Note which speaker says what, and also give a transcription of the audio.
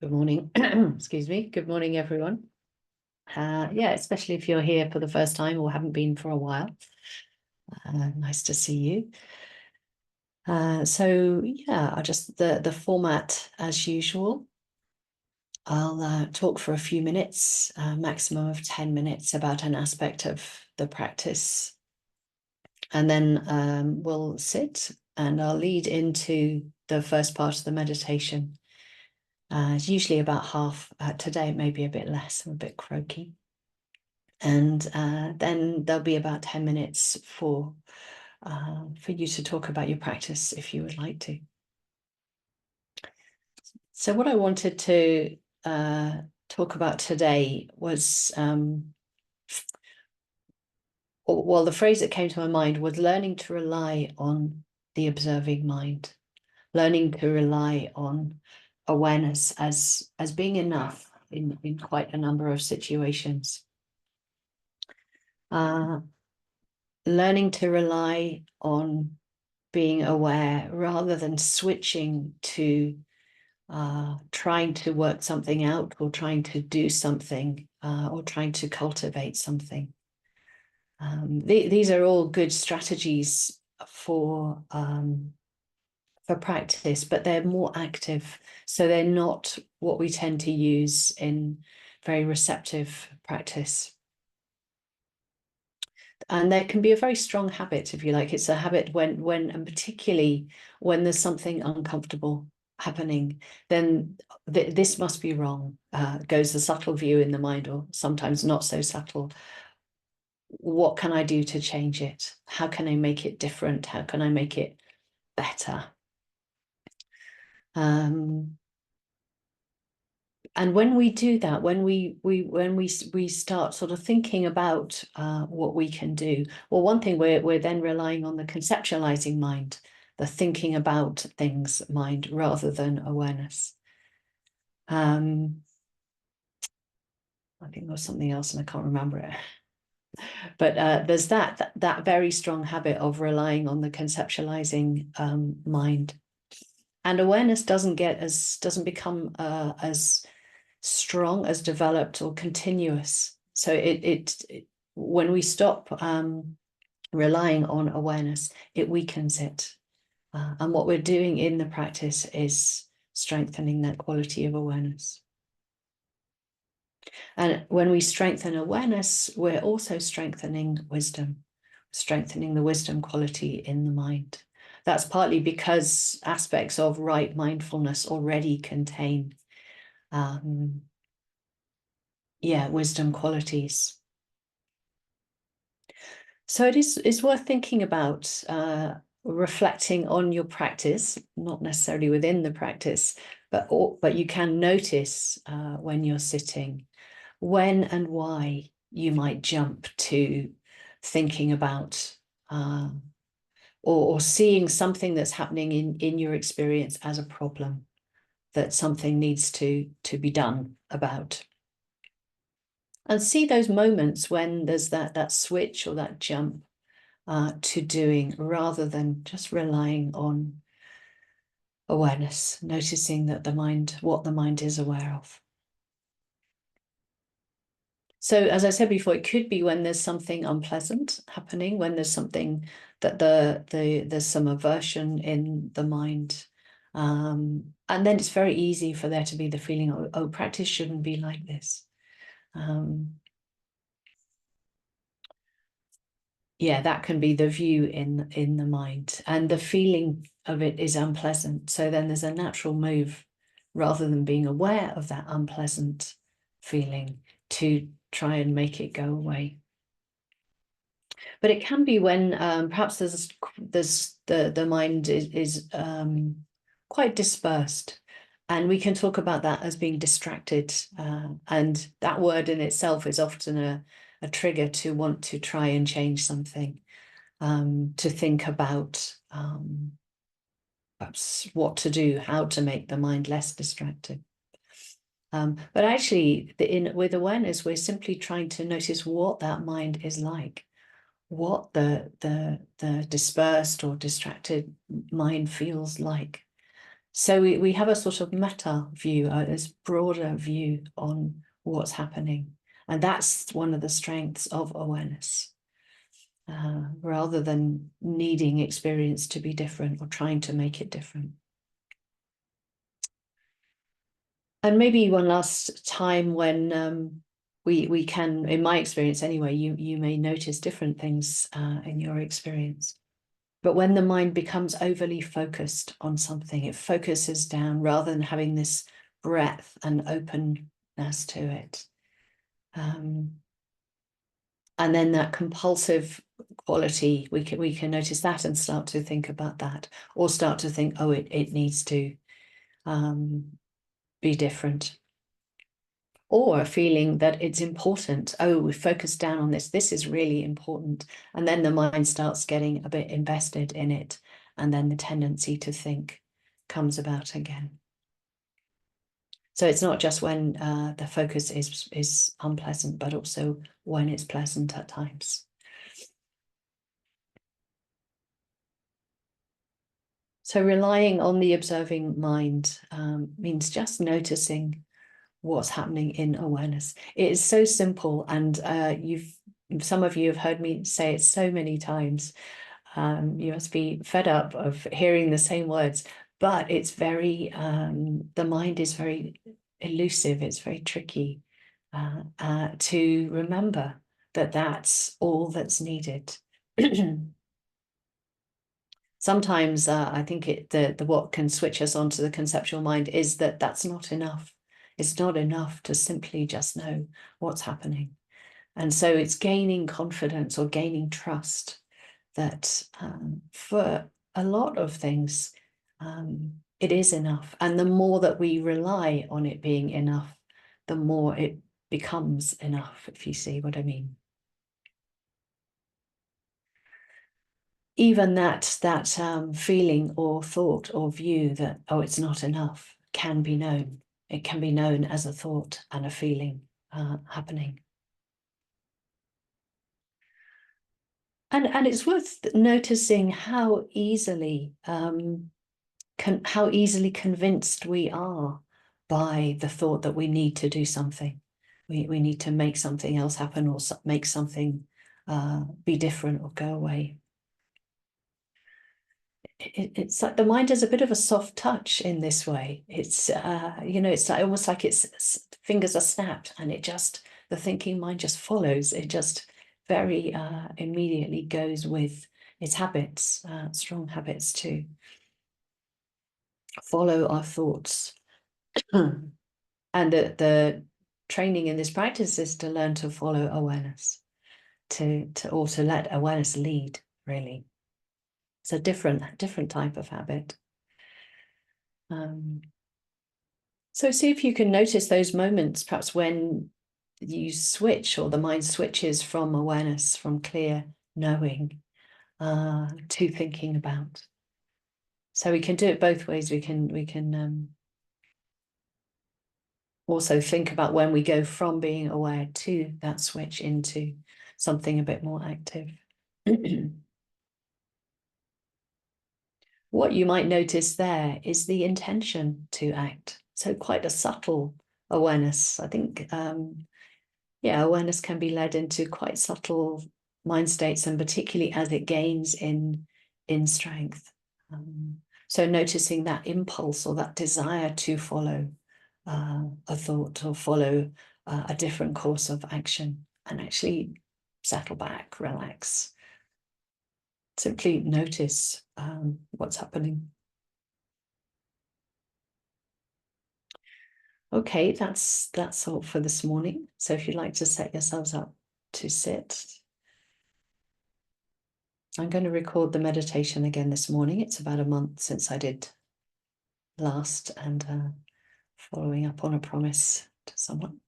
Speaker 1: Good morning. Excuse me. Good morning, everyone. Yeah, especially if you're here for the first time or haven't been for a while. Nice to see you. So yeah, I just the format as usual. I'll talk for a few minutes, maximum of 10 minutes about an aspect of the practice. And then we'll sit and I'll lead into the first part of the meditation. It's usually about half. Today it may be a bit less. I'm a bit croaky. And then there'll be about 10 minutes for you to talk about your practice if you would like to. So what I wanted to talk about today was, well, the phrase that came to my mind was learning to rely on the observing mind, learning to rely on awareness as being enough in quite a number of situations. Learning to rely on being aware rather than switching to trying to work something out or trying to do something or trying to cultivate something. These are all good strategies for practice, but they're more active. So they're not what we tend to use in very receptive practice. And there can be a very strong habit, if you like. It's a habit and particularly when there's something uncomfortable happening, then this must be wrong, goes the subtle view in the mind, or sometimes not so subtle. What can I do to change it? How can I make it different? How can I make it better? And when we do that, when we start sort of thinking about what we can do, well, one thing we're then relying on the conceptualizing mind, the thinking about things mind rather than awareness. I think there was something else and I can't remember it. But there's that very strong habit of relying on the conceptualizing mind, and awareness doesn't become as strong, as developed or continuous. So when we stop relying on awareness, it weakens it. And what we're doing in the practice is strengthening that quality of awareness. And when we strengthen awareness, we're also strengthening wisdom, strengthening the wisdom quality in the mind. That's partly because aspects of right mindfulness already contain wisdom qualities. So it's worth thinking about reflecting on your practice, not necessarily within the practice, but you can notice when you're sitting, when and why you might jump to thinking about or seeing something that's happening in your experience as a problem that something needs to be done about. And see those moments when there's that switch or that jump to doing, rather than just relying on awareness, noticing that what the mind is aware of. So as I said before, it could be when there's something unpleasant happening, when there's something that there's some aversion in the mind. And then it's very easy for there to be the feeling, oh, practice shouldn't be like this. Yeah, that can be the view in the mind, and the feeling of it is unpleasant. So then there's a natural move, rather than being aware of that unpleasant feeling, to try and make it go away. But it can be when perhaps there's the mind is quite dispersed, and we can talk about that as being distracted. And that word in itself is often a trigger to want to try and change something, to think about perhaps what to do, how to make the mind less distracted. But actually, with awareness, we're simply trying to notice what that mind is like, what the dispersed or distracted mind feels like. So we have a sort of meta view, this broader view on what's happening. And that's one of the strengths of awareness. Rather than needing experience to be different or trying to make it different. And maybe one last time when we can, in my experience anyway, you may notice different things in your experience. But when the mind becomes overly focused on something, it focuses down rather than having this breadth and openness to it. And then that compulsive quality, we can notice that and start to think about that, or start to think, oh, it needs to be different. Or a feeling that it's important. Oh, we focus down on this. This is really important. And then the mind starts getting a bit invested in it. And then the tendency to think comes about again. So it's not just when the focus is unpleasant, but also when it's pleasant at times. So relying on the observing mind means just noticing what's happening in awareness. It is so simple, and some of you have heard me say it so many times. You must be fed up of hearing the same words, but it's very, the mind is very elusive, it's very tricky to remember that that's all that's needed. Sometimes I think the what can switch us onto the conceptual mind is that that's not enough. It's not enough to simply just know what's happening. And so it's gaining confidence or gaining trust that for a lot of things, it is enough. And the more that we rely on it being enough, the more it becomes enough, if you see what I mean. Even that feeling or thought or view that, oh, it's not enough, can be known. It can be known as a thought and a feeling happening. And it's worth noticing how easily convinced we are by the thought that we need to do something. We need to make something else happen, or make something be different or go away. It's like the mind has a bit of a soft touch in this way. It's it's like almost like its fingers are snapped, and the thinking mind just follows. It just very immediately goes with its habits, strong habits to follow our thoughts. And the training in this practice is to learn to follow awareness, to let awareness lead, really. It's a different type of habit. So see if you can notice those moments, perhaps when you switch, or the mind switches from awareness, from clear knowing to thinking about. So we can do it both ways. We can also think about when we go from being aware to that switch into something a bit more active. What you might notice there is the intention to act. So quite a subtle awareness. I think, awareness can be led into quite subtle mind states, and particularly as it gains in strength. So noticing that impulse or that desire to follow a thought or follow a different course of action, and actually settle back, relax. Simply notice what's happening. Okay, that's all for this morning. So if you'd like to set yourselves up to sit, I'm going to record the meditation again this morning. It's about a month since I did last, and following up on a promise to someone.